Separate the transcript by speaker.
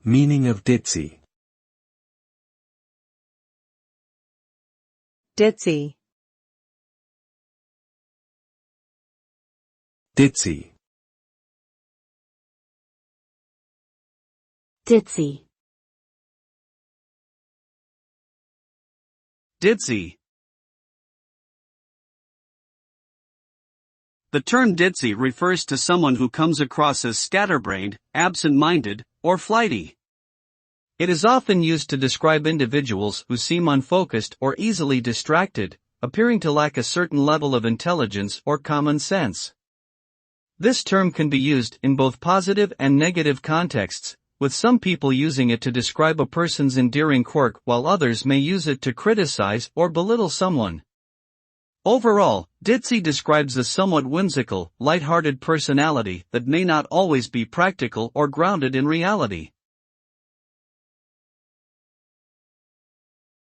Speaker 1: Meaning of ditzy.
Speaker 2: Ditzy.
Speaker 1: Ditzy.
Speaker 3: Ditzy.
Speaker 4: Ditzy. The term ditzy refers to someone who comes across as scatterbrained, absent-minded, or flighty. It is often used to describe individuals who seem unfocused or easily distracted, appearing to lack a certain level of intelligence or common sense. This term can be used in both positive and negative contexts, with some people using it to describe a person's endearing quirk while others may use it to criticize or belittle someone. Overall, ditzy describes a somewhat whimsical, light-hearted personality that may not always be practical or grounded in reality.